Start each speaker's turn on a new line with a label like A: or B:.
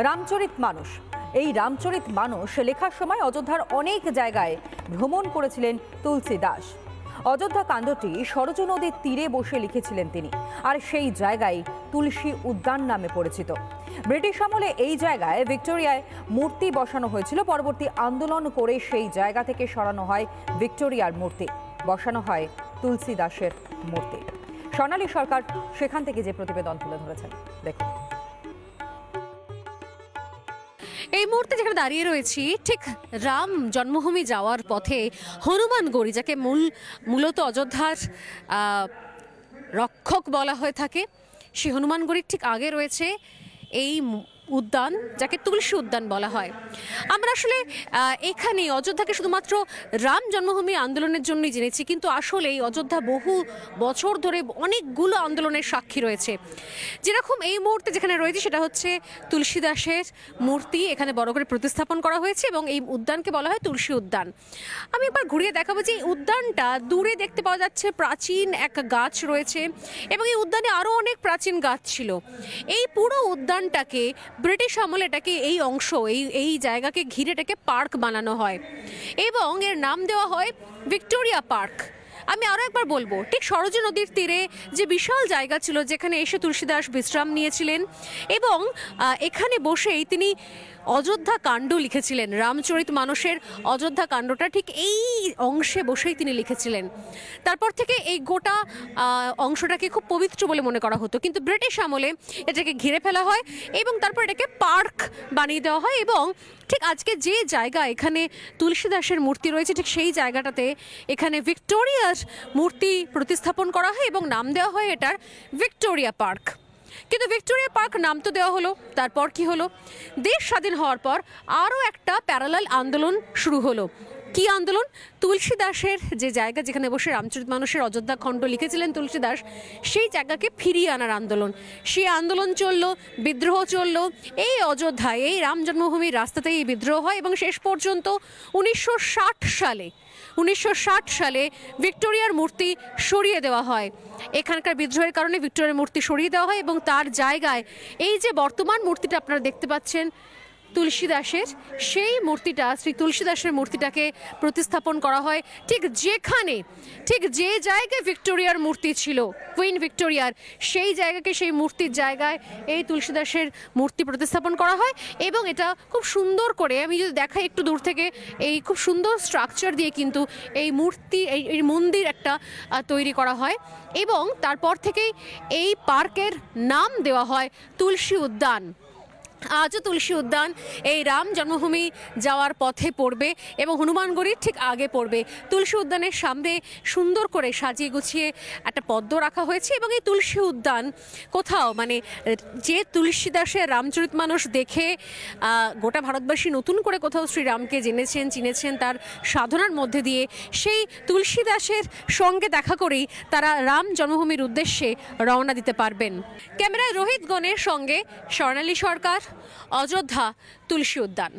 A: রামচরিত মানস। এই রামচরিত মানস লেখার সময় অযোধ্যার অনেক জায়গায় ভ্রমণ করেছিলেন তুলসী দাস। অযোধ্যা কাণ্ডটি সরজ নদীর তীরে বসে লিখেছিলেন তিনি, আর সেই জায়গায় তুলসী উদ্যান নামে পরিচিত। ব্রিটিশ আমলে এই জায়গায় ভিক্টোরিয়ায় মূর্তি বসানো হয়েছিল। পরবর্তী আন্দোলন করে সেই জায়গা থেকে সরানো হয় ভিক্টোরিয়ার মূর্তি, বসানো হয় তুলসী দাসের মূর্তি। স্বর্ণালী সরকার সেখান থেকে যে প্রতিবেদন তুলে ধরেছেন দেখুন।
B: এই মুহূর্তে যেখানে দাঁড়িয়ে রয়েছি, ঠিক রাম জন্মভূমি যাওয়ার পথে হনুমানগড়ি, যাকে মূলত অযোধ্যার রক্ষক বলা হয়ে থাকে, সেই হনুমানগড়ির ঠিক আগে রয়েছে এই উদ্যান, যাকে তুলসী উদ্যান বলা হয়। আমরা আসলে এখানে অযোধ্যাকে শুধুমাত্র রাম জন্মভূমি আন্দোলনের জন্যই জেনেছি, কিন্তু আসলে এই অযোধ্যা বহু বছর ধরে অনেকগুলো আন্দোলনের সাক্ষী রয়েছে। যেরকম এই মুহূর্তে যেখানে রয়েছে সেটা হচ্ছে তুলসী দাসের মূর্তি, এখানে বড় করে প্রতিস্থাপন করা হয়েছে এবং এই উদ্যানকে বলা হয় তুলসী উদ্যান। আমি একবার ঘুরিয়ে দেখাবো যে এই উদ্যানটা দূরে দেখতে পাওয়া যাচ্ছে প্রাচীন এক গাছ রয়েছে এবং এই উদ্যানে আরও অনেক প্রাচীন গাছ ছিল। এই পুরো উদ্যানটাকে ব্রিটিশ আমলে এটাকে এই অংশ এই জায়গাকে ঘিরে এটাকে পার্ক বানানো হয় এবং এর নাম দেওয়া হয় ভিক্টোরিয়া পার্ক। আমি আরও একবার বলবো, ঠিক সরজ নদীর তীরে যে বিশাল জায়গা ছিল যেখানে এসে তুলসী দাস বিশ্রাম নিয়েছিলেন এবং এখানে বসেই তিনি অযোধ্যা কাণ্ড লিখেছিলেন। রামচরিত মানসের অযোধ্যা কাণ্ডটা ঠিক এই অংশে বসেই তিনি লিখেছিলেন। তারপর থেকে এই গোটা অংশটাকে খুব পবিত্র বলে মনে করা হতো, কিন্তু ব্রিটিশ আমলে এটাকে ঘিরে ফেলা হয় এবং তারপর এটাকে পার্ক বানিয়ে দেওয়া হয় এবং ঠিক আজকে যে জায়গা এখানে তুলসী দাসের মূর্তি রয়েছে, ঠিক সেই জায়গাটাতে এখানে ভিক্টোরিয়ার মূর্তি প্রতিস্থাপন করা হয় এবং নাম দেওয়া হয় এটার ভিক্টোরিয়া পার্ক। কিন্তু ভিক্টোরিয়া পার্ক নাম তো দেওয়া হলো, তারপর কি হলো? দেশ স্বাধীন হওয়ার পর আরও একটা প্যারালাল আন্দোলন শুরু হলো। কি আন্দোলন? তুলসী দাসের যে জায়গা যেখানে বসে রামচরিত মানসের অযোধ্যা খণ্ড লিখেছিলেন তুলসী দাস, সেই জায়গাকে ফিরিয়ে আনার আন্দোলন। সেই আন্দোলন চললো, বিদ্রোহ চললো। এই অযোধ্যায় এই রাম জন্মভূমির রাস্তাতেই এই বিদ্রোহ হয় এবং শেষ পর্যন্ত 1960 সালে ভিক্টোরিয়ার মূর্তি সরিয়ে দেওয়া হয়। এখানকার বিদ্রোহের কারণে ভিক্টোরিয়ার মূর্তি সরিয়ে দেওয়া হয় এবং তার জায়গায় এই যে বর্তমান মূর্তিটা আপনারা দেখতে পাচ্ছেন তুলসী দাসের, সেই মূর্তিটা, শ্রী তুলসী দাসের মূর্তিটাকে প্রতিস্থাপন করা হয় ঠিক যে জায়গায় ভিক্টোরিয়ার মূর্তি ছিল, কুইন ভিক্টোরিয়ার, সেই জায়গাকে, সেই মূর্তির জায়গায় এই তুলসী দাসের মূর্তি প্রতিস্থাপন করা হয় এবং এটা খুব সুন্দর করে, আমি যদি দেখাই একটু দূর থেকে, এই খুব সুন্দর স্ট্রাকচার দিয়ে কিন্তু এই মূর্তি, এই মন্দির একটা তৈরি করা হয় এবং তারপর থেকেই এই পার্কের নাম দেওয়া হয় তুলসী উদ্যান। আজও তুলসী উদ্যান এই রাম জন্মভূমি যাওয়ার পথে পড়বে এবং হনুমানগড়ির ঠিক আগে পড়বে। তুলসী উদ্যানের সামনে সুন্দর করে সাজিয়ে গুছিয়ে একটা পদ্ম রাখা হয়েছে এবং এই তুলসী উদ্যান কোথাও, মানে যে তুলসী দাসের রামচরিত মানস দেখে গোটা ভারতবাসী নতুন করে কোথাও শ্রীরামকে চিনেছেন তার সাধনার মধ্যে দিয়ে, সেই তুলসী দাসের সঙ্গে দেখা করেই তারা রাম জন্মভূমির উদ্দেশ্যে রওনা দিতে পারবেন। ক্যামেরায় রোহিত গণের সঙ্গে স্বর্ণালী সরকার, অযোধ্যা তুলসী উদ্যান।